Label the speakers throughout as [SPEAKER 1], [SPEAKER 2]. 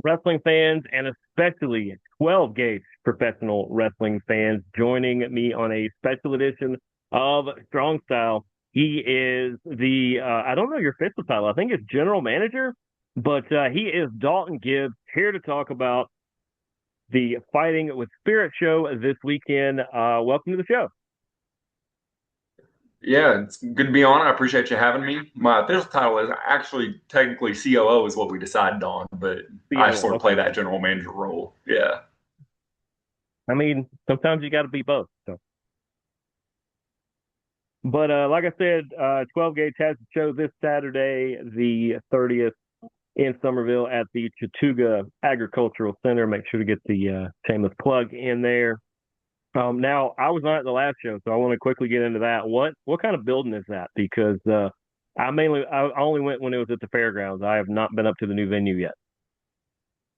[SPEAKER 1] wrestling fans, and especially 12 gauge professional wrestling fans joining me on a special edition of Strong Style. He is I don't know your official title, I think it's general manager, but he is Dalton Gibbs here to talk about the Fighting with Spirit show this weekend. Welcome to the show.
[SPEAKER 2] Yeah, it's good to be on. I appreciate you having me. My official title is actually technically COO is what we decided on, but I
[SPEAKER 1] COO.
[SPEAKER 2] sort of play
[SPEAKER 1] Okay.
[SPEAKER 2] that general manager role. Yeah.
[SPEAKER 1] I mean, sometimes you got to be both. So. But like I said, 12 Gauge has a show this Saturday, the 30th, in Somerville at the Chattooga Agricultural Center. Make sure to get the shameless plug in there. Now, I was not at the last show, so I want to quickly get into that. What kind of building is that? Because I only went when it was at the fairgrounds. I have not been up to the new venue yet.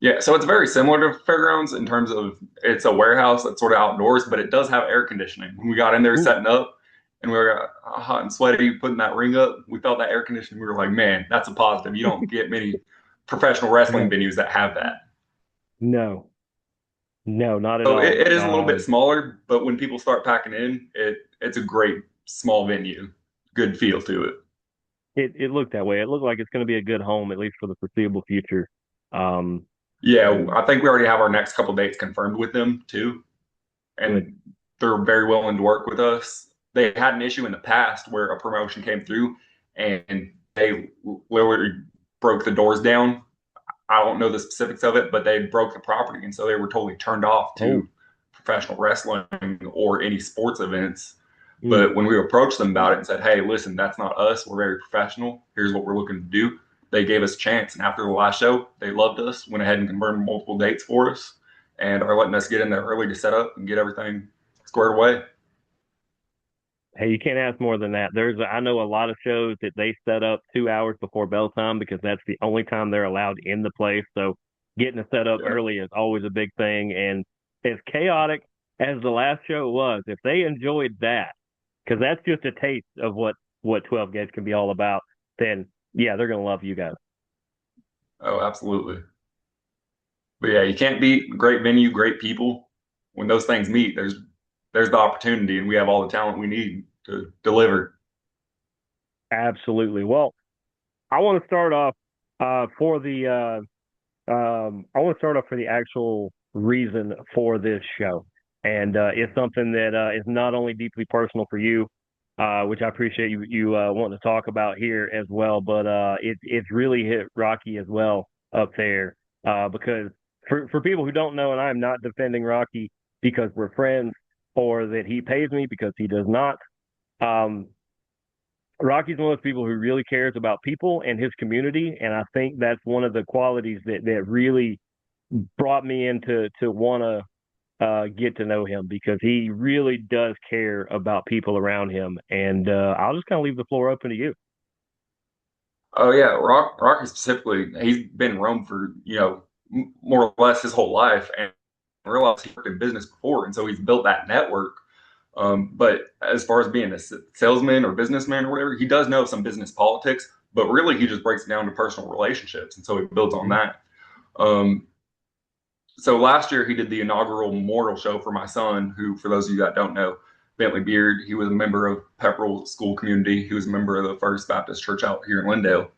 [SPEAKER 2] Yeah, so it's very similar to Fairgrounds in terms of it's a warehouse that's sort of outdoors, but it does have air conditioning. When we got in there
[SPEAKER 1] Ooh,
[SPEAKER 2] setting up and we were hot and sweaty putting that ring up, we felt that air conditioning. We were like, man, that's a positive. You don't get many professional wrestling
[SPEAKER 1] no,
[SPEAKER 2] venues that have that.
[SPEAKER 1] no, no, not at
[SPEAKER 2] So it,
[SPEAKER 1] all.
[SPEAKER 2] it is a little bit smaller, but when people start packing in, it's a great small venue. Good feel to it.
[SPEAKER 1] It looked that way. It looked like it's going to be a good home, at least for the foreseeable future. Um,
[SPEAKER 2] Yeah, I think we already have our next couple dates confirmed with them too,
[SPEAKER 1] Good.
[SPEAKER 2] and they're very willing to work with us. They had an issue in the past where a promotion came through and they literally broke the doors down. I don't know the specifics of it, but they broke the property, and so they were totally turned off
[SPEAKER 1] Oh,
[SPEAKER 2] to professional wrestling or any sports events.
[SPEAKER 1] mm.
[SPEAKER 2] But when we approached them about it and said, "Hey, listen, that's not us. We're very professional. Here's what we're looking to do," they gave us a chance. And after the last show, they loved us, went ahead and confirmed multiple dates for us, and are letting us get in there early to set up and get everything squared away.
[SPEAKER 1] Hey, you can't ask more than that. I know a lot of shows that they set up 2 hours before bell time because that's the only time they're allowed in the place. So getting to set up
[SPEAKER 2] Yeah.
[SPEAKER 1] early is always a big thing. And as chaotic as the last show was, if they enjoyed that, because that's just a taste of what 12 Gauge can be all about, then yeah, they're gonna love you guys.
[SPEAKER 2] Oh, absolutely. But yeah, you can't beat great venue, great people. When those things meet, there's the opportunity, and we have all the talent we need to deliver.
[SPEAKER 1] Absolutely. Well, I want to start off for the I want to start off for the actual reason for this show, and it's something that is not only deeply personal for you, which I appreciate you wanting to talk about here as well, but it's really hit Rocky as well up there because for people who don't know, and I'm not defending Rocky because we're friends or that he pays me because he does not. Um, Rocky's one of those people who really cares about people and his community, and I think that's one of the qualities that really brought me into to want to get to know him because he really does care about people around him. And I'll just kind of leave the floor open to you.
[SPEAKER 2] Oh yeah, Rocky specifically, he's been in Rome for more or less his whole life, and realized he worked in business before, and so he's built that network. But as far as being a salesman or businessman or whatever, he does know some business politics, but really he just breaks it down to personal relationships, and so he builds on
[SPEAKER 1] Mhm.
[SPEAKER 2] that. Um, so last year he did the inaugural memorial show for my son, who, for those of you that don't know, Bentley Beard. He was a member of Pepperell School Community. He was a member of the First Baptist Church out here in Lindale.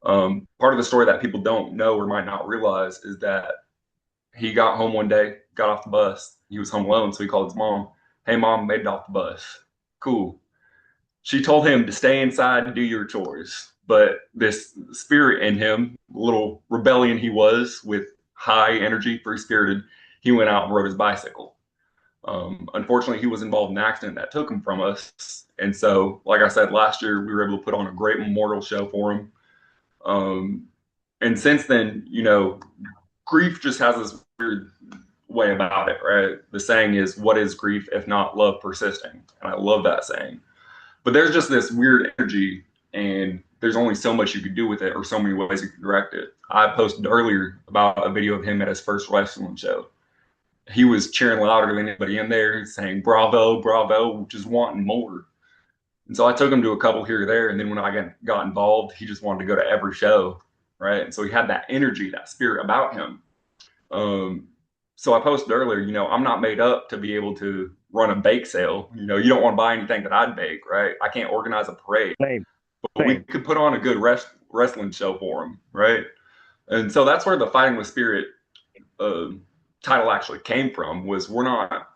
[SPEAKER 2] Part of the story that people don't know or might not realize is that he got home one day, got off the bus. He was home alone, so he called his mom. Hey, mom, made it off the bus. Cool. She told him to stay inside and do your chores. But this spirit in him, little rebellion he was with high energy, free spirited, he went out and rode his bicycle. Unfortunately, he was involved in an accident that took him from us. And so, like I said, last year we were able to put on a great memorial show for him. Um, and since then, grief just has this weird way about it, right? The saying is, what is grief if not love persisting? And I love that saying. But there's just this weird energy, and there's only so much you could do with it, or so many ways you can direct it. I posted earlier about a video of him at his first wrestling show. He was cheering louder than anybody in there, saying "Bravo, bravo," just wanting more. And so I took him to a couple here or there, and then when I got involved, he just wanted to go to every show. right? And so he had that energy, that spirit about him. Um, so I posted earlier, I'm not made up to be able to run a bake sale. You don't want to buy anything that I'd bake, right? I can't organize a parade,
[SPEAKER 1] Same,
[SPEAKER 2] but we
[SPEAKER 1] same.
[SPEAKER 2] could put on a good wrestling show for him, right? And so that's where the Fighting with Spirit uh, title actually came from. Was we're not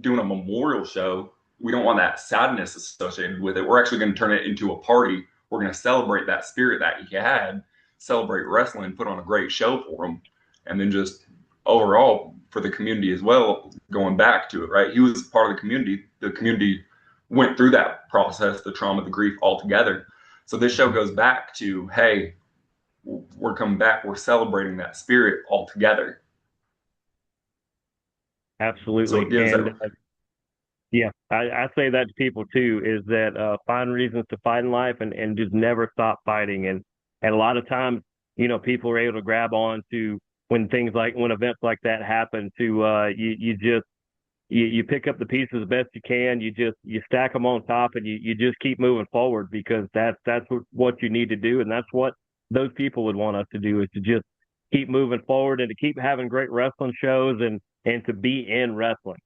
[SPEAKER 2] doing a memorial show. We don't want that sadness associated with it. We're actually going to turn it into a party. We're going to celebrate that spirit that he had, celebrate wrestling, put on a great show for him, and then just overall for the community as well, going back to it, right? He was part of the community. The community went through that process, the trauma, the grief all together. So this show goes back to, hey, we're coming back. We're celebrating that spirit all together. So
[SPEAKER 1] Absolutely.
[SPEAKER 2] it gives
[SPEAKER 1] And
[SPEAKER 2] that.
[SPEAKER 1] yeah, I say that to people too, is that find reasons to fight in life and just never stop fighting. And a lot of times, people are able to grab on to when events like that happen to you just you pick up the pieces as best you can. You stack them on top and you just keep moving forward because that's what you need to do. And that's what those people would want us to do is to just keep moving forward and to keep having great wrestling shows and to be in wrestling.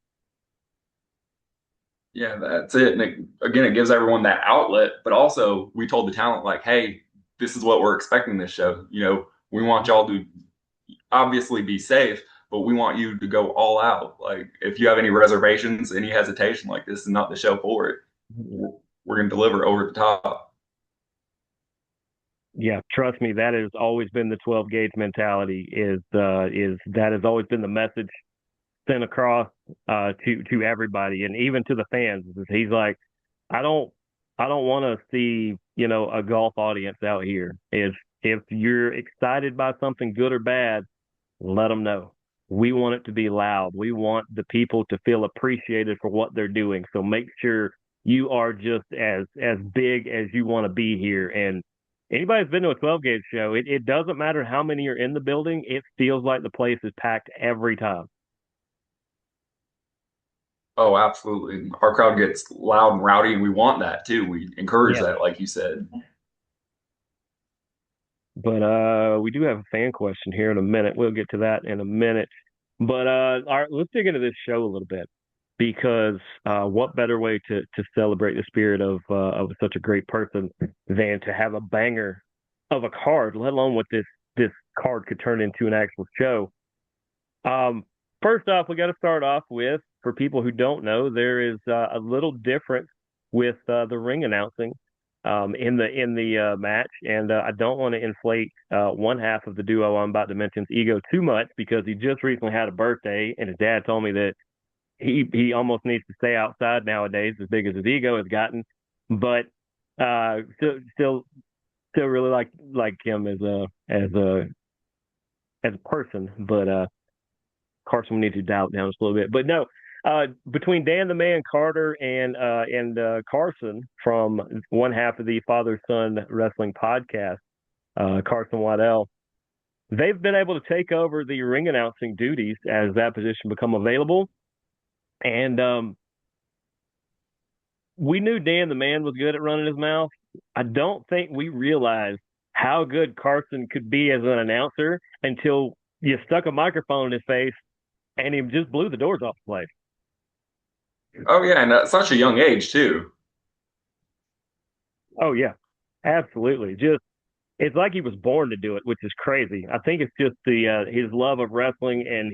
[SPEAKER 2] Yeah, that's it. And again, it gives everyone that outlet, but also we told the talent, like, hey, this is what we're expecting this show. We want y'all to obviously be safe, but we want you to go all out. Like, if you have any reservations, any hesitation, like, this is not the show for it. We're going to deliver over the top.
[SPEAKER 1] Yeah, trust me, that has always been the 12 gauge mentality is that has always been the message sent across to everybody and even to the fans. He's like, I don't I don't want to see, a golf audience out here. If you're excited by something good or bad, let them know. We want it to be loud. We want the people to feel appreciated for what they're doing. So make sure you are just as big as you want to be here. And anybody who's been to a 12 gauge show, it doesn't matter how many are in the building. It feels like the place is packed every time.
[SPEAKER 2] Oh, absolutely. Our crowd gets loud and rowdy, and we want that too. We encourage
[SPEAKER 1] Yeah.
[SPEAKER 2] that, like you said.
[SPEAKER 1] But we do have a fan question here in a minute. We'll get to that in a minute. But all right, let's dig into this show a little bit because what better way to celebrate the spirit of such a great person than to have a banger of a card, let alone what this card could turn into an actual show. Um, First off, we got to start off with for people who don't know, there is a little difference with the ring announcing in the match, and I don't want to inflate one half of the duo I'm about to mention's ego too much because he just recently had a birthday, and his dad told me that he almost needs to stay outside nowadays, as big as his ego has gotten. But still really like him as a person. But Carson we need to dial it down just a little bit. But no, between Dan the Man Carter and Carson from one half of the Father Son Wrestling podcast, Carson Waddell, they've been able to take over the ring announcing duties as that position become available. And we knew Dan the Man was good at running his mouth. I don't think we realized how good Carson could be as an announcer until you stuck a microphone in his face and he just blew the doors off the place.
[SPEAKER 2] Oh yeah, and at such a young age too.
[SPEAKER 1] Oh yeah, absolutely. Just it's like he was born to do it, which is crazy. I think it's just the his love of wrestling, and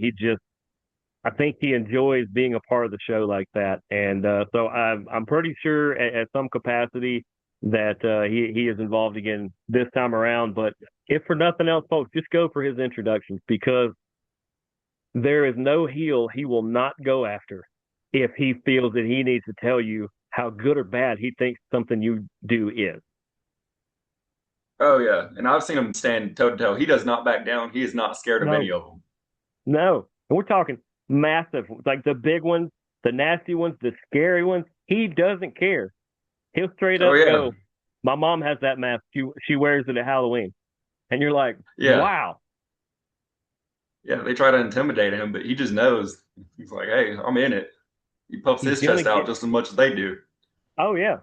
[SPEAKER 1] I think he enjoys being a part of the show like that. And so I'm pretty sure at some capacity that he is involved again this time around. But if for nothing else, folks, just go for his introductions because there is no heel he will not go after if he feels that he needs to tell you how good or bad he thinks something you do is.
[SPEAKER 2] Oh yeah, and I've seen him stand toe to toe. He does not back down. He is not scared of any
[SPEAKER 1] No,
[SPEAKER 2] of them.
[SPEAKER 1] no. And we're talking massive, like the big ones, the nasty ones, the scary ones. He doesn't care. He'll straight
[SPEAKER 2] Oh
[SPEAKER 1] up
[SPEAKER 2] yeah,
[SPEAKER 1] go, my mom has that mask. She wears it at Halloween. And you're like,
[SPEAKER 2] yeah,
[SPEAKER 1] wow.
[SPEAKER 2] yeah. They try to intimidate him, but he just knows. He's like, hey, I'm in it. He puffs
[SPEAKER 1] He's
[SPEAKER 2] his
[SPEAKER 1] gonna
[SPEAKER 2] chest out
[SPEAKER 1] get
[SPEAKER 2] just as much as they do.
[SPEAKER 1] oh yeah.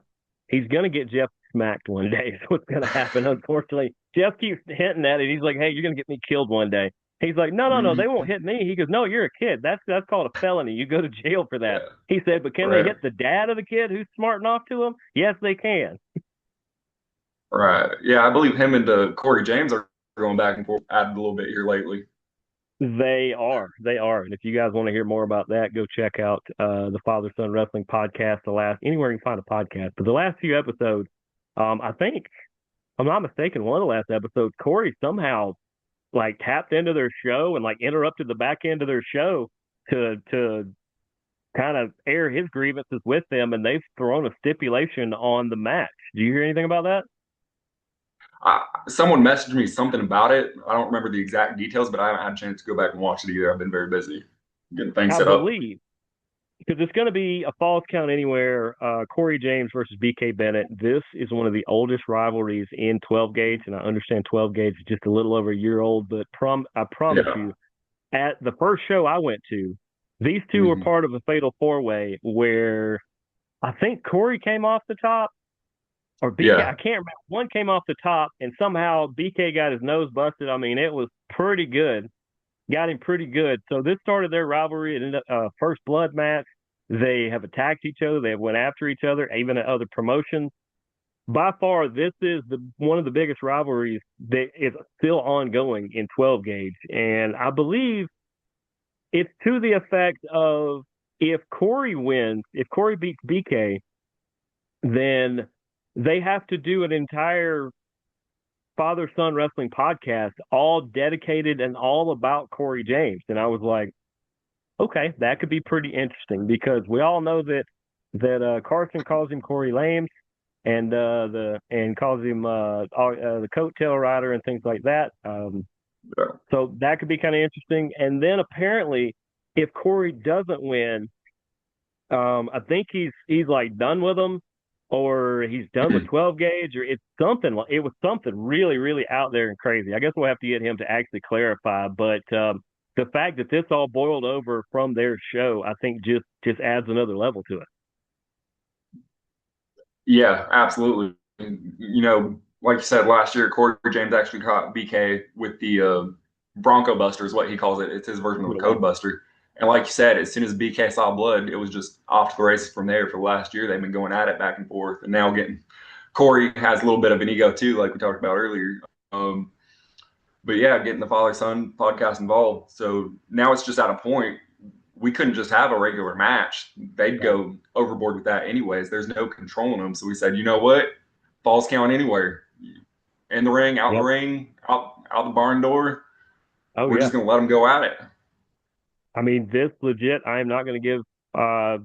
[SPEAKER 1] He's gonna get Jeff smacked one day is what's gonna happen, unfortunately. Jeff keeps hinting at it. He's like, "Hey, you're gonna get me killed one day." He's like, "No, no, no, they won't hit me." He goes, "No, you're a kid. That's called a felony. You go to jail for that."
[SPEAKER 2] Yeah,
[SPEAKER 1] He said, "But can they
[SPEAKER 2] right,
[SPEAKER 1] hit the dad of the kid who's smart enough to him? Yes, they can."
[SPEAKER 2] right. Yeah, I believe him and Corey James are going back and forth, added a little bit here lately.
[SPEAKER 1] They are. And if you guys want to hear more about that, go check out the Father Son Wrestling podcast. The last anywhere you can find a podcast, but the last few episodes, I think, if I'm not mistaken, one of the last episodes, Corey somehow like tapped into their show and like interrupted the back end of their show to kind of air his grievances with them, and they've thrown a stipulation on the match. Do you hear anything about that?
[SPEAKER 2] Someone messaged me something about it. I don't remember the exact details, but I haven't had a chance to go back and watch it either. I've been very busy getting things
[SPEAKER 1] I
[SPEAKER 2] set up.
[SPEAKER 1] believe because it's going to be a Falls Count Anywhere, Corey James versus BK Bennett. This is one of the oldest rivalries in 12 gauge, and I understand 12 gauge is just a little over a year old, but I promise
[SPEAKER 2] Yeah.
[SPEAKER 1] you, at the first show I went to, these two were
[SPEAKER 2] Hmm.
[SPEAKER 1] part of a fatal four way where I think Corey came off the top or BK. I
[SPEAKER 2] Yeah.
[SPEAKER 1] can't remember. One came off the top, and somehow BK got his nose busted. I mean, it was pretty good. Got him pretty good. So this started their rivalry. It ended up first blood match. They have attacked each other. They have went after each other, even at other promotions. By far, this is the one of the biggest rivalries that is still ongoing in 12 gauge, and I believe it's to the effect of if Corey wins, if Corey beats BK, then they have to do an entire father son wrestling podcast all dedicated and all about Corey James. And I was like, okay, that could be pretty interesting because we all know that Carson calls him Corey Lames and calls him the coattail rider and things like that.
[SPEAKER 2] Yeah.
[SPEAKER 1] So that could be kind of interesting. And then apparently, if Corey doesn't win, I think he's like done with them, or he's done with 12 gauge, or it's something. It was something really really out there and crazy. I guess we'll have to get him to actually clarify. But the fact that this all boiled over from their show, I think just adds another level to it.
[SPEAKER 2] Yeah, absolutely. Like you said, last year, Corey James actually caught BK with the Bronco Buster, is what he calls it. It's his version of a
[SPEAKER 1] What it was.
[SPEAKER 2] Code Buster. And like you said, as soon as BK saw blood, it was just off to the races from there. For the last year, they've been going at it back and forth. And now getting Corey has a little bit of an ego too, like we talked about earlier. Um, but yeah, getting the father son podcast involved. So now it's just at a point we couldn't just have a regular match. They'd
[SPEAKER 1] Right.
[SPEAKER 2] go overboard with that anyways. There's no controlling them. So we said, you know what? Falls count anywhere. In the ring, out the
[SPEAKER 1] Yep.
[SPEAKER 2] ring, out the barn door.
[SPEAKER 1] Oh
[SPEAKER 2] We're
[SPEAKER 1] yeah.
[SPEAKER 2] just gonna let them go at it.
[SPEAKER 1] I mean, this legit. I am not going to give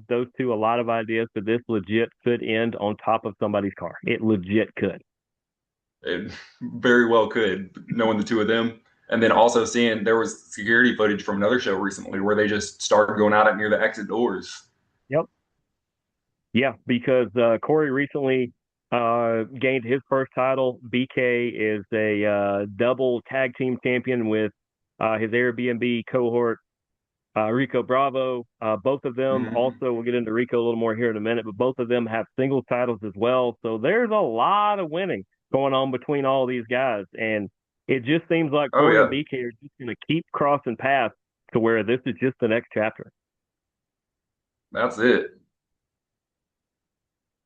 [SPEAKER 1] those two a lot of ideas, but this legit could end on top of somebody's car. It legit could.
[SPEAKER 2] It very well could, knowing the two of them. And then also seeing there was security footage from another show recently where they just started going at it near the exit doors.
[SPEAKER 1] Yep. Yeah, because Corey recently gained his first title. BK is a double tag team champion with his Airbnb cohort, Rico Bravo. Both of them
[SPEAKER 2] Mm-hmm.
[SPEAKER 1] also, we'll get into Rico a little more here in a minute, but both of them have singles titles as well. So there's a lot of winning going on between all these guys. And it just seems like
[SPEAKER 2] Oh
[SPEAKER 1] Corey and
[SPEAKER 2] yeah,
[SPEAKER 1] BK are just going to keep crossing paths to where this is just the next chapter.
[SPEAKER 2] that's it.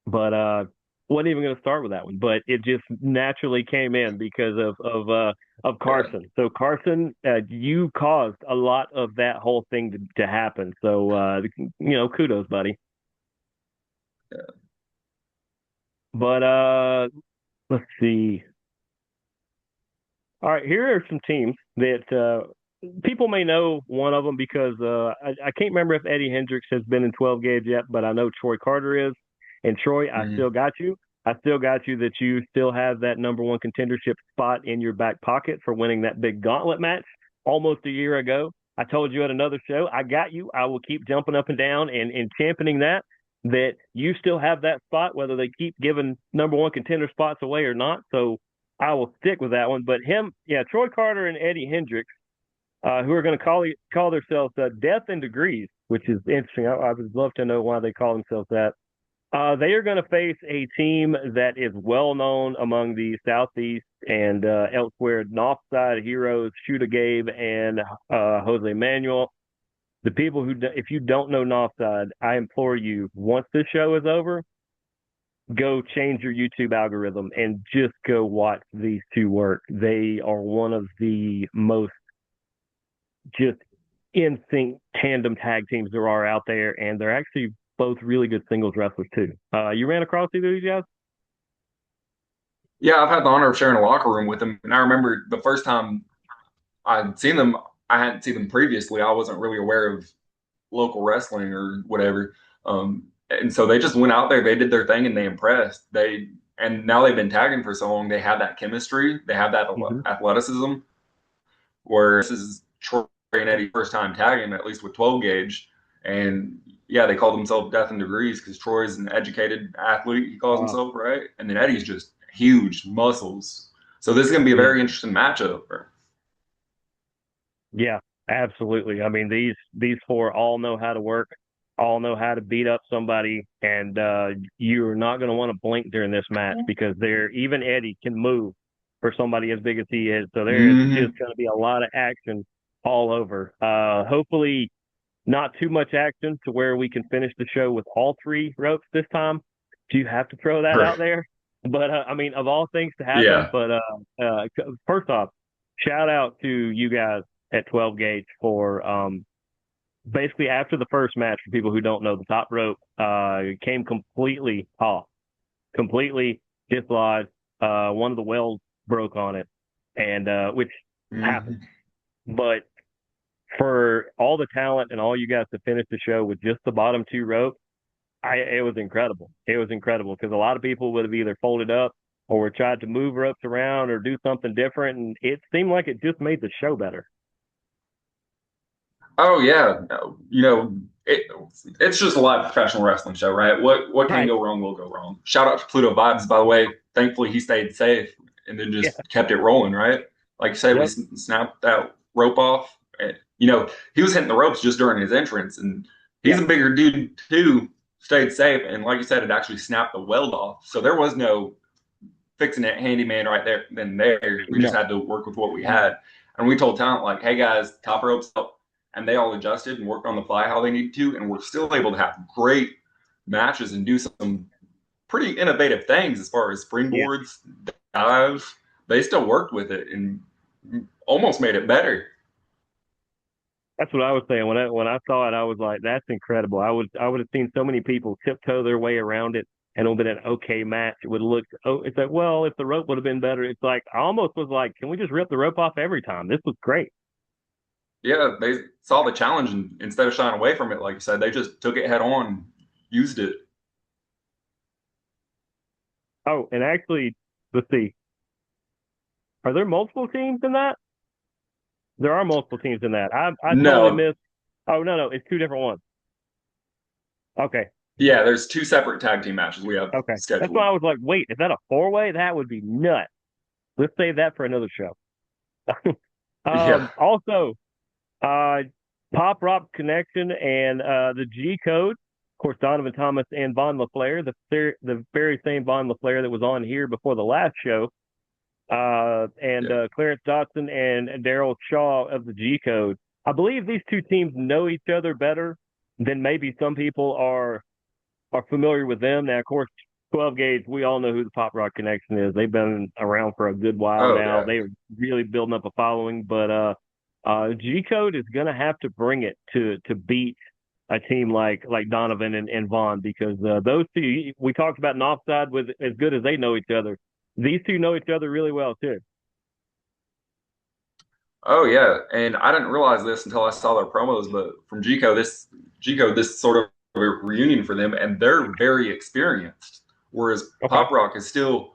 [SPEAKER 1] But wasn't even going to start with that one, but it just naturally came in because of
[SPEAKER 2] Yeah,
[SPEAKER 1] Carson. So Carson, you caused a lot of that whole thing to happen. So kudos, buddy.
[SPEAKER 2] yeah.
[SPEAKER 1] But let's see. All right, here are some teams that people may know one of them because I can't remember if Eddie Hendricks has been in 12 gauge yet, but I know Troy Carter is. And Troy, I
[SPEAKER 2] Mm-hmm.
[SPEAKER 1] still got you. I still got you that you still have that number one contendership spot in your back pocket for winning that big gauntlet match almost a year ago. I told you at another show, I got you. I will keep jumping up and down and championing that you still have that spot, whether they keep giving number one contender spots away or not. So I will stick with that one. But Troy Carter and Eddie Hendricks, who are going to call themselves Death in Degrees, which is interesting. I would love to know why they call themselves that. They are going to face a team that is well known among the Southeast and elsewhere. Northside Heroes, Shooter Gabe, and Jose Manuel. The people who, if you don't know Northside, I implore you, once this show is over, go change your YouTube algorithm and just go watch these two work. They are one of the most just in sync tandem tag teams there are out there, and they're actually both really good singles wrestlers too. You ran across either of these guys?
[SPEAKER 2] Yeah, I've had the honor of sharing a locker room with them, and I remember the first time I'd seen them, I hadn't seen them previously. I wasn't really aware of local wrestling or whatever. And so they just went out there, they did their thing, and they impressed. And now they've been tagging for so long, they have that chemistry, they have that
[SPEAKER 1] Mm-hmm.
[SPEAKER 2] athleticism. Where this is Troy and Eddie first time tagging, at least with 12 gauge, and yeah, they call themselves Death in Degrees because Troy's an educated athlete. He calls
[SPEAKER 1] Wow.
[SPEAKER 2] himself, right, and then Eddie's just huge muscles. So this is going to be a
[SPEAKER 1] Yeah.
[SPEAKER 2] very interesting matchup.
[SPEAKER 1] Yeah, absolutely. I mean, these four all know how to work, all know how to beat up somebody, and you're not going to want to blink during this match because they're even Eddie can move for somebody as big as he is. So there's
[SPEAKER 2] Mm-hmm.
[SPEAKER 1] just going to be a lot of action all over. Hopefully, not too much action to where we can finish the show with all three ropes this time. Do you have to throw that
[SPEAKER 2] Right.
[SPEAKER 1] out there? But I mean, of all things to happen.
[SPEAKER 2] Yeah.
[SPEAKER 1] But first off, shout out to you guys at 12 gauge for basically after the first match. For people who don't know, the top rope came completely off, completely dislodged. One of the welds broke on it, and which happens.
[SPEAKER 2] Mm-hmm.
[SPEAKER 1] But for all the talent and all you guys to finish the show with just the bottom two ropes, it was incredible. It was incredible because a lot of people would have either folded up or tried to move ropes around or do something different, and it seemed like it just made the show better.
[SPEAKER 2] Oh yeah, it, it's just a live professional wrestling show, right? What can
[SPEAKER 1] Right.
[SPEAKER 2] go wrong will go wrong. Shout out to Pluto Vibes, by the way. Thankfully, he stayed safe and then
[SPEAKER 1] Yeah.
[SPEAKER 2] just kept it rolling, right? Like you said, we
[SPEAKER 1] Yep.
[SPEAKER 2] snapped that rope off. And, he was hitting the ropes just during his entrance, and he's
[SPEAKER 1] Yeah.
[SPEAKER 2] a bigger dude too. Stayed safe, and like you said, it actually snapped the weld off. So there was no fixing it handyman right there then there. We just
[SPEAKER 1] No.
[SPEAKER 2] had to work with what we had. And we told talent like, hey guys, top ropes up. And they all adjusted and worked on the fly how they needed to. And we're still able to have great matches and do some pretty innovative things as far as
[SPEAKER 1] Yeah.
[SPEAKER 2] springboards, dives. They still worked with it and almost made it better.
[SPEAKER 1] That's what I was saying when I saw it. I was like, "That's incredible." I would have seen so many people tiptoe their way around it, and it would have been an okay match. It would have looked. Oh, it's like, well, if the rope would have been better, it's like I almost was like, "Can we just rip the rope off every time?" This was great.
[SPEAKER 2] Yeah, they saw the challenge and instead of shying away from it, like you said, they just took it head on, used it.
[SPEAKER 1] Oh, and actually, let's see. Are there multiple teams in that? There are multiple teams in that. I totally
[SPEAKER 2] No,
[SPEAKER 1] missed. Oh no, it's two different ones. Okay,
[SPEAKER 2] yeah, there's two separate tag team matches we have
[SPEAKER 1] okay. That's why
[SPEAKER 2] scheduled.
[SPEAKER 1] I was like, wait, is that a four way? That would be nuts. Let's save that for another show.
[SPEAKER 2] Yeah,
[SPEAKER 1] Also, uh, Pop Rock Connection and the G Code. Of course, Donovan Thomas and Von LaFleur, the very same Von LaFleur that was on here before the last show, and
[SPEAKER 2] yeah.
[SPEAKER 1] Clarence Dotson and Daryl Shaw of the G Code. I believe these two teams know each other better than maybe some people are familiar with them. Now, of course, 12 gauge, we all know who the Pop Rock Connection is. They've been around for a good while
[SPEAKER 2] Oh
[SPEAKER 1] now.
[SPEAKER 2] yeah.
[SPEAKER 1] They're really building up a following, but G Code is going to have to bring it to beat a team like Donovan and Vaughn because those two we talked about an offside with as good as they know each other. These two know each other really well too.
[SPEAKER 2] Oh yeah, and I didn't realize this until I saw their promos. But from Gico, this sort of a reunion for them, and they're very experienced. Whereas
[SPEAKER 1] Okay.
[SPEAKER 2] Pop Rock is still,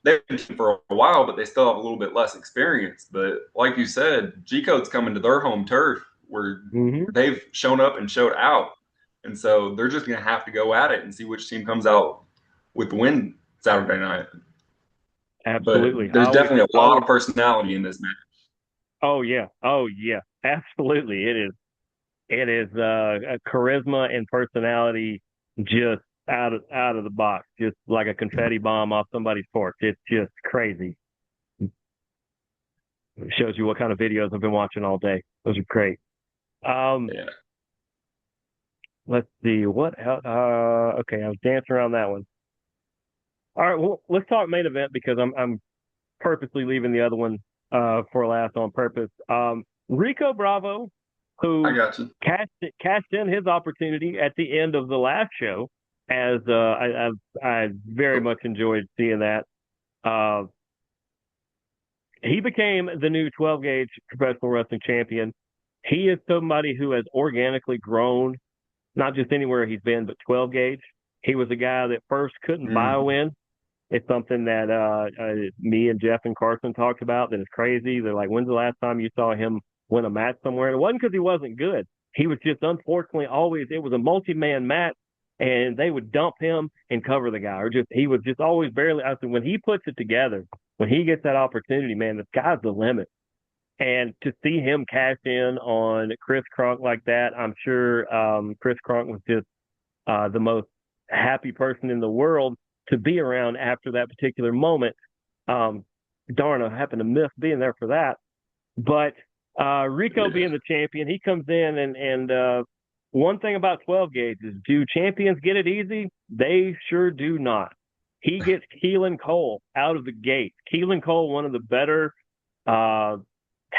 [SPEAKER 2] they've been for a while, but they still have a little bit less experience. But like you said, Gico's coming to their home turf where
[SPEAKER 1] Mm-hmm.
[SPEAKER 2] they've shown up and showed out, and so they're just going to have to go at it and see which team comes out with the win Saturday night.
[SPEAKER 1] Absolutely.
[SPEAKER 2] But there's definitely a
[SPEAKER 1] I
[SPEAKER 2] lot
[SPEAKER 1] always.
[SPEAKER 2] of personality in this match.
[SPEAKER 1] Oh yeah. Oh yeah. Absolutely. It is. It is charisma and personality just out of the box, just like a confetti bomb off somebody's porch. It's just crazy. It shows you what kind of videos I've been watching all day. Those are great. Um,
[SPEAKER 2] Yeah.
[SPEAKER 1] let's see what else. Okay, I was dancing around that one. All right, well, let's talk main event because I'm purposely leaving the other one for last on purpose. Rico Bravo,
[SPEAKER 2] I
[SPEAKER 1] who
[SPEAKER 2] got you.
[SPEAKER 1] cashed in his opportunity at the end of the last show, as I very much enjoyed seeing that. Uh, he became the new 12 gauge professional wrestling champion. He is somebody who has organically grown, not just anywhere he's been, but 12 gauge. He was a guy that first couldn't buy a
[SPEAKER 2] Mm.
[SPEAKER 1] win. It's something that me and Jeff and Carson talked about that is crazy. They're like, when's the last time you saw him win a match somewhere? And it wasn't because he wasn't good. He was just unfortunately always, it was a multi-man match and they would dump him and cover the guy. Or just, he was just always barely, I said, when he puts it together, when he gets that opportunity, man, the sky's the limit. And to see him cash in on Chris Kronk like that, I'm sure Chris Kronk was just the most happy person in the world to be around after that particular moment. Um, darn, I happened to miss being there for that. But Rico
[SPEAKER 2] Yeah.
[SPEAKER 1] being the champion, he comes in and one thing about 12 gauge is, do champions get it easy? They sure do not. He gets Keelan Cole out of the gate. Keelan Cole, one of the better uh,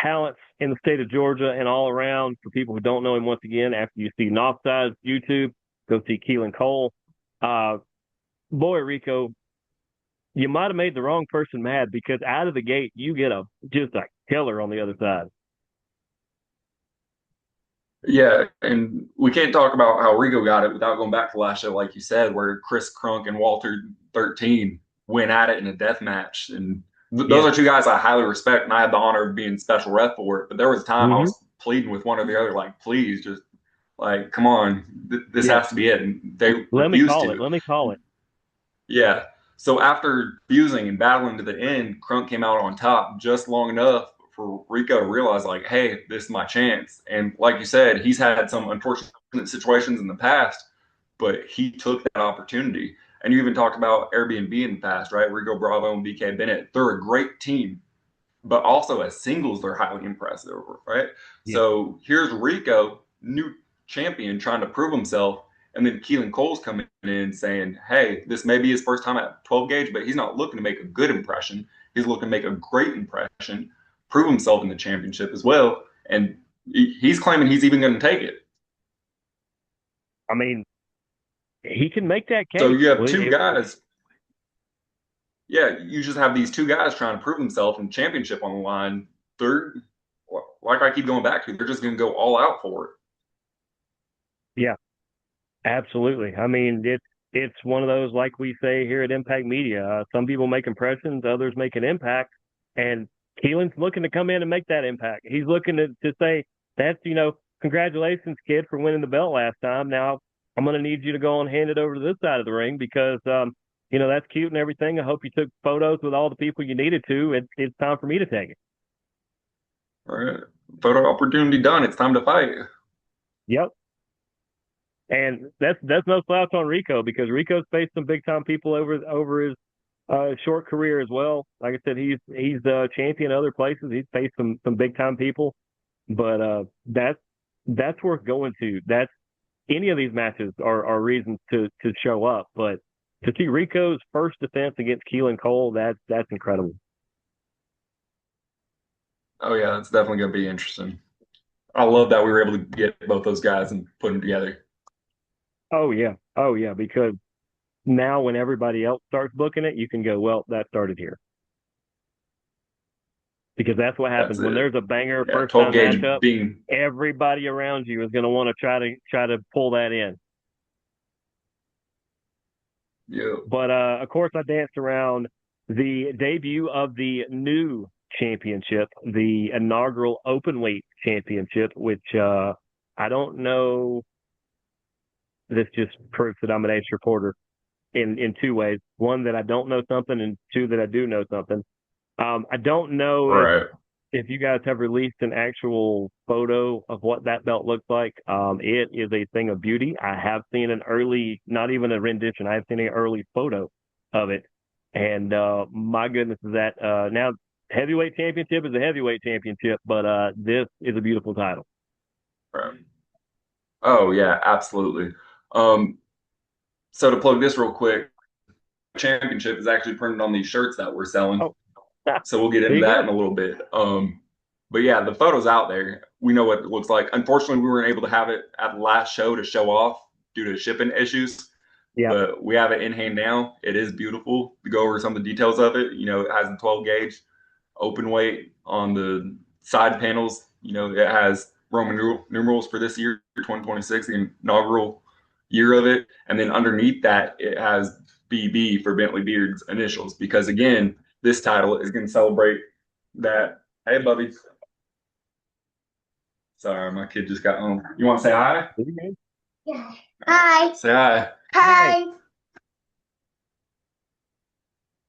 [SPEAKER 1] talents in the state of Georgia and all around. For people who don't know him, once again, after you see Northside's YouTube, go see Keelan Cole. Uh, boy, Rico, you might have made the wrong person mad because out of the gate, you get just a killer on the other side.
[SPEAKER 2] Yeah, and we can't talk about how Rigo got it without going back to last show, like you said, where Chris Crunk and Walter 13 went at it in a death match. And those
[SPEAKER 1] Yes.
[SPEAKER 2] are two guys I highly respect, and I had the honor of being special ref for it. But there was a time I
[SPEAKER 1] Mm-hmm.
[SPEAKER 2] was pleading with one or the other, like, please, just like, come on, this
[SPEAKER 1] Yes.
[SPEAKER 2] has to be it. And they
[SPEAKER 1] Let me
[SPEAKER 2] refused
[SPEAKER 1] call it.
[SPEAKER 2] to.
[SPEAKER 1] Let me call it.
[SPEAKER 2] Yeah. So after fusing and battling to the end, Crunk came out on top just long enough for Rico to realize, like, hey, this is my chance. And like you said, he's had some unfortunate situations in the past, but he took that opportunity. And you even talked about Airbnb in the past, right? Rico Bravo and BK Bennett. They're a great team, but also as singles, they're highly impressive, right?
[SPEAKER 1] Yes.
[SPEAKER 2] So here's Rico, new champion, trying to prove himself. And then Keelan Cole's coming in saying, hey, this may be his first time at 12 gauge, but he's not looking to make a good impression. He's looking to make a great impression, prove himself in the championship as well. And he's claiming he's even going to take it.
[SPEAKER 1] I mean, he can make that
[SPEAKER 2] So
[SPEAKER 1] case.
[SPEAKER 2] you have two guys. Yeah, you just have these two guys trying to prove themselves in the championship on the line. They're, like I keep going back to, they're just going to go all out for it.
[SPEAKER 1] Yeah, absolutely. I mean, it's one of those, like we say here at Impact Media. Some people make impressions, others make an impact, and Keelan's looking to come in and make that impact. He's looking to say, that's, congratulations, kid, for winning the belt last time. Now I'm going to need you to go and hand it over to this side of the ring because, that's cute and everything. I hope you took photos with all the people you needed to. It's time for me to take it.
[SPEAKER 2] All right. Photo opportunity done. It's time to fight.
[SPEAKER 1] Yep. And that's no slouch on Rico because Rico's faced some big time people over his short career as well. Like I said, he's champion other places. He's faced some big time people, but that's worth going to. That's any of these matches are reasons to show up. But to see Rico's first defense against Keelan Cole, that's incredible.
[SPEAKER 2] Oh yeah, it's definitely gonna be interesting. I love that we were able to get both those guys and put them together.
[SPEAKER 1] Oh yeah, because now when everybody else starts booking it, you can go, well, that started here. Because that's what
[SPEAKER 2] That's
[SPEAKER 1] happens when
[SPEAKER 2] it.
[SPEAKER 1] there's a banger
[SPEAKER 2] Yeah,
[SPEAKER 1] first
[SPEAKER 2] 12
[SPEAKER 1] time
[SPEAKER 2] gauge
[SPEAKER 1] matchup.
[SPEAKER 2] being.
[SPEAKER 1] Everybody around you is going to want to try to pull that in.
[SPEAKER 2] Yeah.
[SPEAKER 1] But of course, I danced around the debut of the new championship, the inaugural open weight championship, which I don't know. This just proves that I'm an ace reporter in two ways: one, that I don't know something, and two, that I do know something. I don't know if
[SPEAKER 2] Right.
[SPEAKER 1] if you guys have released an actual photo of what that belt looks like, it is a thing of beauty. I have seen an early, not even a rendition, I've seen an early photo of it. And my goodness, is that now heavyweight championship is a heavyweight championship, but this is a beautiful title.
[SPEAKER 2] Right. Oh yeah, absolutely. Um, so to plug this real quick, championship is actually printed on these shirts that we're selling.
[SPEAKER 1] Oh,
[SPEAKER 2] So we'll get
[SPEAKER 1] there
[SPEAKER 2] into
[SPEAKER 1] you
[SPEAKER 2] that
[SPEAKER 1] go.
[SPEAKER 2] in a little bit. But yeah, the photo's out there. We know what it looks like. Unfortunately, we weren't able to have it at the last show to show off due to shipping issues,
[SPEAKER 1] Yeah.
[SPEAKER 2] but we have it in hand now. It is beautiful. To go over some of the details of it, it has the 12 gauge open weight on the side panels. It has Roman numerals for this year, 2026, the inaugural year of it. And then underneath that, it has BB for Bentley Beard's initials, because again, this title is going to celebrate that. Hey, Bubby. Sorry, my kid just got home. You want to say hi?
[SPEAKER 1] There you go.
[SPEAKER 3] Yeah. Hi.
[SPEAKER 2] Say hi.
[SPEAKER 1] Hi.
[SPEAKER 3] Hi.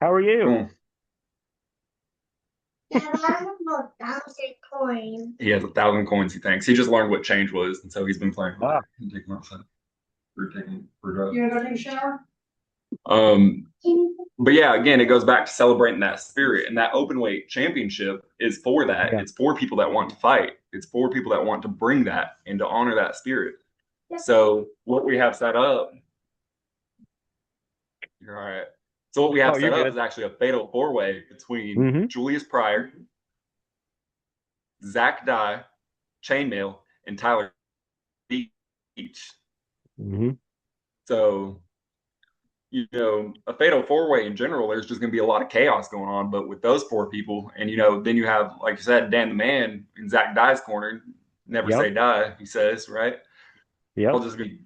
[SPEAKER 1] How are you?
[SPEAKER 2] Cool.
[SPEAKER 3] Dad, I have about 1,000 coins.
[SPEAKER 2] He has 1,000 coins, he thinks. He just learned what change was, and so he's been playing with
[SPEAKER 1] Ah,
[SPEAKER 2] it and taking outside. For drugs.
[SPEAKER 3] You want to take a shower?
[SPEAKER 2] Um, but yeah, again, it goes back to celebrating that spirit, and that open weight championship is for that.
[SPEAKER 1] yeah.
[SPEAKER 2] It's for people that want to fight. It's for people that want to bring that and to honor that spirit.
[SPEAKER 3] Yep.
[SPEAKER 2] So what we have set up, you're all right. So what we have
[SPEAKER 1] Oh, you're
[SPEAKER 2] set up
[SPEAKER 1] good.
[SPEAKER 2] is actually a fatal four-way between
[SPEAKER 1] Mm-hmm.
[SPEAKER 2] Julius Pryor, Zach Dye, Chainmail, and Tyler Beach.
[SPEAKER 1] Mm-hmm.
[SPEAKER 2] So a fatal four-way in general, there's just going to be a lot of chaos going on. But with those four people, and then you have, like you said, Dan the Man in Zach Dye's corner. Never
[SPEAKER 1] Yep.
[SPEAKER 2] say die, he says, right?
[SPEAKER 1] Yep.
[SPEAKER 2] All just be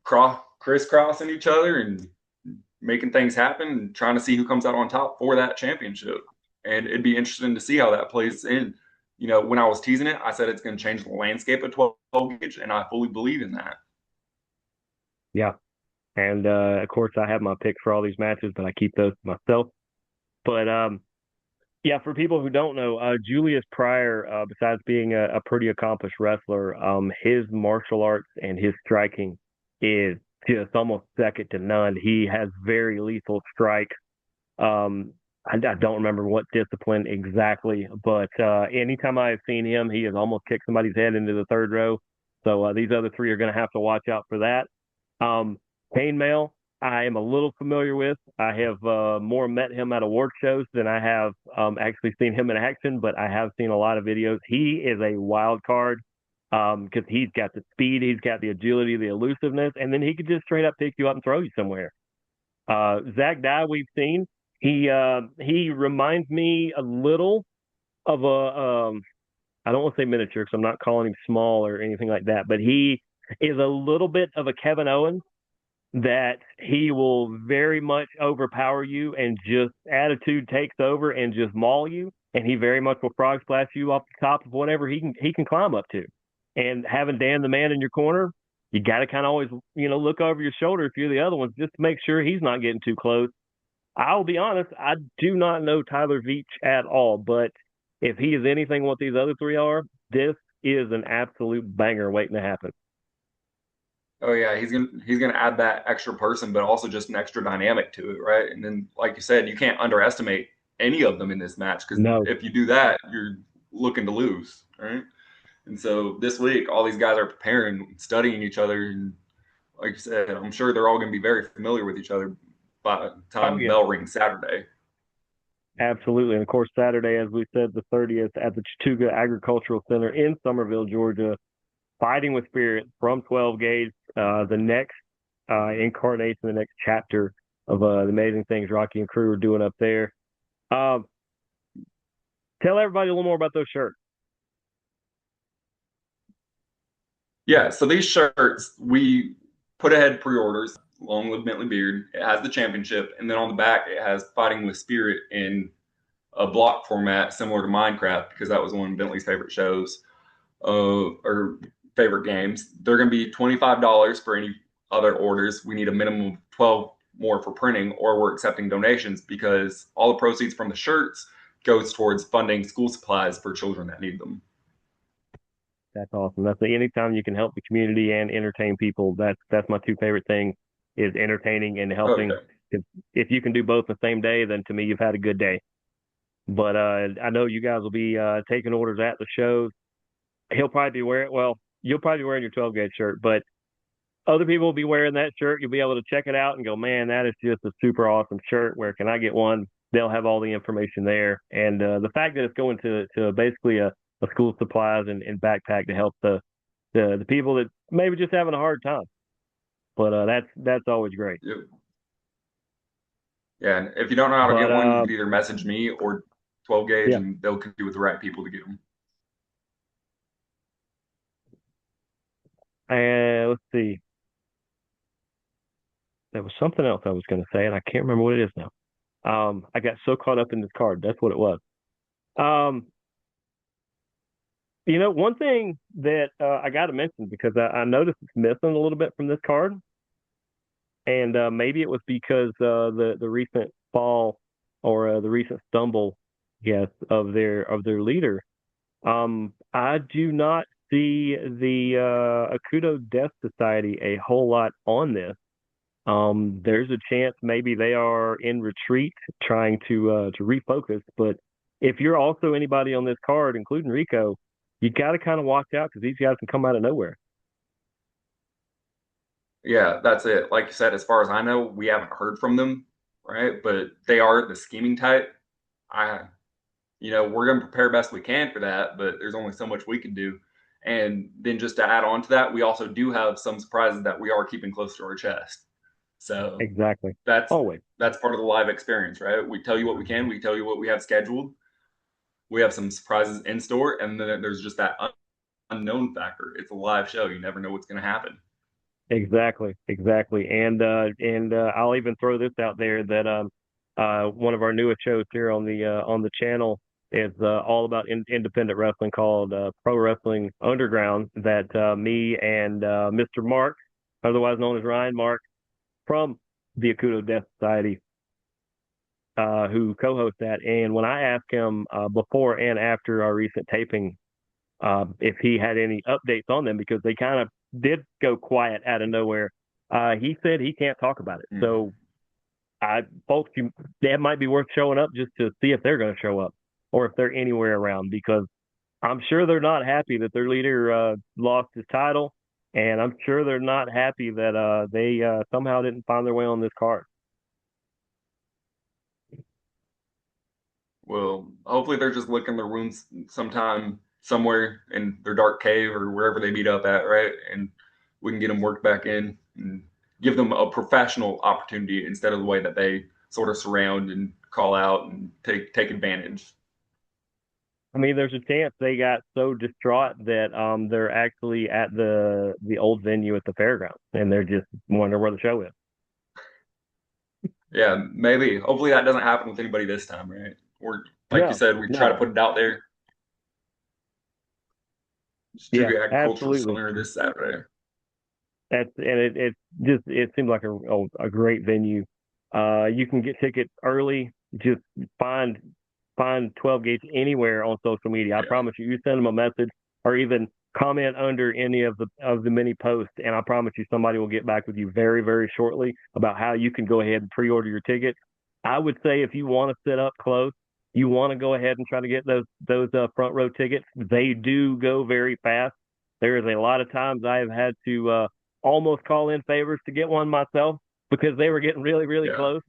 [SPEAKER 2] crisscrossing each other and making things happen and trying to see who comes out on top for that championship. And it'd be interesting to see how that plays in. When I was teasing it, I said it's going to change the landscape of 12 gauge, and I fully believe in that.
[SPEAKER 1] Yeah. And of course, I have my picks for all these matches, but I keep those to myself. But yeah, for people who don't know, Julius Pryor, besides being a pretty accomplished wrestler, his martial arts and his striking is just almost second to none. He has very lethal strikes. I don't remember what discipline exactly, but anytime I've seen him, he has almost kicked somebody's head into the third row. So these other three are going to have to watch out for that. Um, Chainmail, I am a little familiar with. I have more met him at award shows than I have actually seen him in action, but I have seen a lot of videos. He is a wild card because he's got the speed, he's got the agility, the elusiveness, and then he could just straight up pick you up and throw you somewhere. Zach Dye, we've seen. He reminds me a little of a I don't want to say miniature because I'm not calling him small or anything like that, but he is a little bit of a Kevin Owens that he will very much overpower you and just attitude takes over and just maul you. And he very much will frog splash you off the top of whatever he can climb up to. And having Dan the Man in your corner, you got to kind of always look over your shoulder if you're the other ones just to make sure he's not getting too close. I'll be honest, I do not know Tyler Veach at all, but if he is anything what these other three are, this is an absolute banger waiting to happen.
[SPEAKER 2] Oh yeah, he's gonna add that extra person, but also just an extra dynamic to it, right? And then, like you said, you can't underestimate any of them in this match, because
[SPEAKER 1] No.
[SPEAKER 2] if you do that, you're looking to lose, right? And so this week, all these guys are preparing, studying each other, and like you said, I'm sure they're all going to be very familiar with each other by the
[SPEAKER 1] Oh
[SPEAKER 2] time the
[SPEAKER 1] yeah.
[SPEAKER 2] bell rings Saturday.
[SPEAKER 1] Absolutely. And of course, Saturday, as we said, the 30th at the Chattooga Agricultural Center in Summerville, Georgia, Fighting with Spirit from 12 Gauge, the next incarnation, the next chapter of the amazing things Rocky and crew are doing up there. Tell everybody a little more about those shirts.
[SPEAKER 2] Yeah, so these shirts, we put ahead pre-orders along with Bentley Beard. It has the championship, and then on the back, it has Fighting with Spirit in a block format similar to Minecraft, because that was one of Bentley's favorite shows or favorite games. They're going to be $25 for any other orders. We need a minimum of 12 more for printing, or we're accepting donations, because all the proceeds from the shirts goes towards funding school supplies for children that need them.
[SPEAKER 1] That's awesome. That's anytime you can help the community and entertain people. That's my two favorite things is entertaining and helping.
[SPEAKER 2] Okay.
[SPEAKER 1] If you can do both the same day, then to me you've had a good day. But I know you guys will be taking orders at the shows. He'll probably be wearing you'll probably be wearing your 12 gauge shirt, but other people will be wearing that shirt. You'll be able to check it out and go, man, that is just a super awesome shirt. Where can I get one? They'll have all the information there. And the fact that it's going to basically a school supplies and backpack to help the people that maybe just having a hard time. But that's always great.
[SPEAKER 2] Yep. Yeah, and if you don't know how to
[SPEAKER 1] But
[SPEAKER 2] get one, you can either message me or 12 gauge,
[SPEAKER 1] yeah.
[SPEAKER 2] and they'll connect you with the right people to get them.
[SPEAKER 1] And let's see. There was something else I was going to say, and I can't remember what it is now. I got so caught up in this card. That's what it was. Um, one thing that I got to mention because I noticed it's missing a little bit from this card, and maybe it was because the recent fall or the recent stumble, yes, of their leader. I do not see the Akudo Death Society a whole lot on this. There's a chance maybe they are in retreat, trying to refocus. But if you're also anybody on this card, including Rico, you got to kind of watch out because these guys can come out of nowhere.
[SPEAKER 2] Yeah, that's it. Like you said, as far as I know, we haven't heard from them, right? But they are the scheming type. We're going to prepare best we can for that, but there's only so much we can do. And then just to add on to that, we also do have some surprises that we are keeping close to our chest. So
[SPEAKER 1] Exactly.
[SPEAKER 2] that's
[SPEAKER 1] Always.
[SPEAKER 2] that's part of the live experience, right? We tell you what we can, we tell you what we have scheduled. We have some surprises in store, and then there's just that unknown factor. It's a live show; you never know what's going to happen.
[SPEAKER 1] Exactly. And I'll even throw this out there that one of our newest shows here on the channel is all about independent wrestling called Pro Wrestling Underground. That me and Mr. Mark, otherwise known as Ryan Mark, from the Akudo Death Society, who co-hosts that. And when I asked him before and after our recent taping if he had any updates on them, because they kind of did go quiet out of nowhere, he said he can't talk about it. So, folks, that might be worth showing up just to see if they're going to show up or if they're anywhere around, because I'm sure they're not happy that their leader lost his title. And I'm sure they're not happy that they somehow didn't find their way on this card.
[SPEAKER 2] Well, hopefully they're just licking their wounds sometime somewhere in their dark cave or wherever they meet up at, right? And we can get them worked back in and give them a professional opportunity instead of the way that they sort of surround and call out and take advantage.
[SPEAKER 1] I mean, there's a chance they got so distraught that they're actually at the old venue at the fairgrounds, and they're just wondering where the show is.
[SPEAKER 2] Yeah, maybe. Hopefully that doesn't happen with anybody this time, right? Or like you said, we try to put it out there. Studio Agricultural Center this Saturday.
[SPEAKER 1] It seems like a great venue. You can get tickets early. Just find 12 gauge anywhere on social media. I promise you. You send them a message or even comment under any of the many posts, and I promise you somebody will get back with you very, very shortly about how you can go ahead and pre-order your tickets. I would say if you want to sit up close, you want to go ahead and try to get those front row tickets. They do go very fast. There is a lot of times I have had to almost call in favors to get one myself because they were getting really, really close.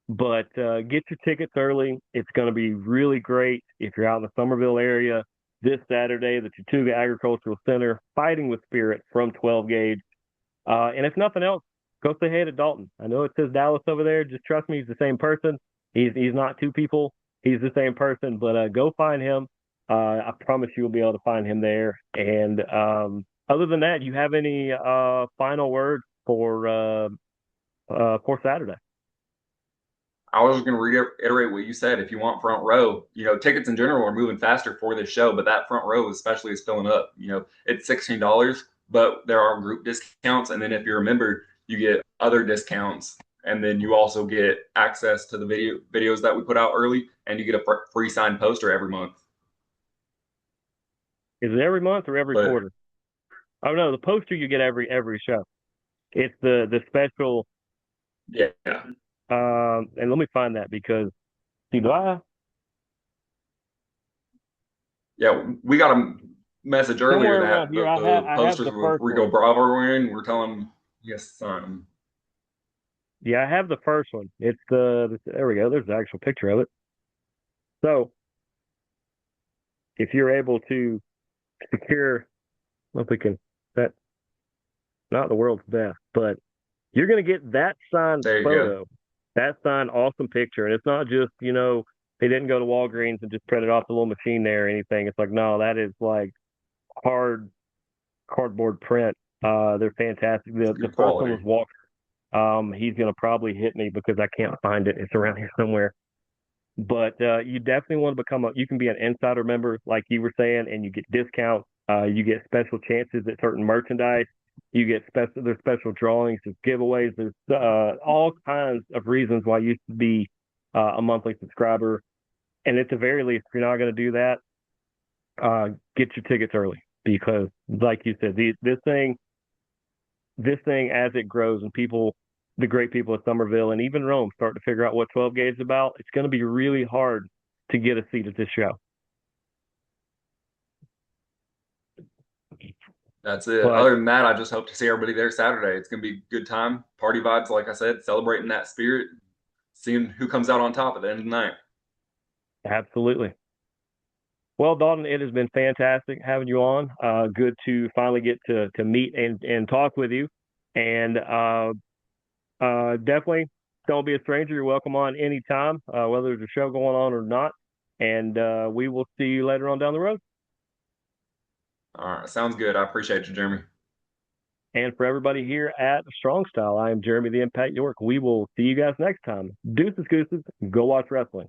[SPEAKER 1] But get your tickets early. It's going to be really great if you're out in the Somerville area this Saturday, the Chattooga Agricultural Center, Fighting with Spirit from 12 gauge. And if nothing else, go say hey to Dalton. I know it says Dallas over there. Just trust me, he's the same person. He's not two people. He's the same person. But go find him. I promise you will be able to find him there. And other than that, you have any final words for Saturday?
[SPEAKER 2] I was just going to reiterate what you said. If you want front row, tickets in general are moving faster for this show, but that front row especially is filling up. It's $16, but there are group discounts. And then if you're a member, you get other discounts. And then you also get access to the videos that we put out early and you get a free signed poster every month.
[SPEAKER 1] Is it every month or every
[SPEAKER 2] But
[SPEAKER 1] quarter? Oh no, the poster you get every show. It's the special.
[SPEAKER 2] yeah,
[SPEAKER 1] And let me find that because see, do I
[SPEAKER 2] yeah, we got a message earlier
[SPEAKER 1] somewhere around
[SPEAKER 2] that
[SPEAKER 1] here
[SPEAKER 2] the
[SPEAKER 1] I have
[SPEAKER 2] posters
[SPEAKER 1] the
[SPEAKER 2] with
[SPEAKER 1] first
[SPEAKER 2] Rico
[SPEAKER 1] one.
[SPEAKER 2] Bravo are in. We're telling them yes, sign them.
[SPEAKER 1] Yeah, I have the first one. It's there we go. There's the actual picture of it. So if you're able to secure, well, if we can, that not the world's best, but you're going to get that signed
[SPEAKER 2] There you go.
[SPEAKER 1] photo, that signed awesome picture. And it's not just, they didn't go to Walgreens and just print it off the little machine there or anything. It's like, no, that is like hard cardboard print. They're fantastic.
[SPEAKER 2] It's
[SPEAKER 1] The
[SPEAKER 2] good
[SPEAKER 1] first one
[SPEAKER 2] quality.
[SPEAKER 1] was Walker. He's going to probably hit me because I can't find it. It's around here somewhere. But you definitely want to you can be an insider member, like you were saying, and you get discounts. You get special chances at certain merchandise. You get there's special drawings, there's giveaways, there's all kinds of reasons why you should be a monthly subscriber. And at the very least, if you're not going to do that, get your tickets early because, like you said, this thing as it grows and the great people of Somerville and even Rome start to figure out what 12 gauge is about, it's going to be really hard to get a seat at this show.
[SPEAKER 2] That's it.
[SPEAKER 1] But
[SPEAKER 2] Other than that, I just hope to see everybody there Saturday. It's going to be a good time. Party vibes, like I said, celebrating that spirit, seeing who comes out on top at the end of the night.
[SPEAKER 1] absolutely. Well, Dalton, it has been fantastic having you on. Good to finally get to meet and talk with you. And definitely don't be a stranger. You're welcome on anytime, whether there's a show going on or not. And we will see you later on down the road.
[SPEAKER 2] All right. Sounds good. I appreciate you, Jeremy.
[SPEAKER 1] And for everybody here at Strong Style, I am Jeremy the Impact York. We will see you guys next time. Deuces, gooses, go watch wrestling.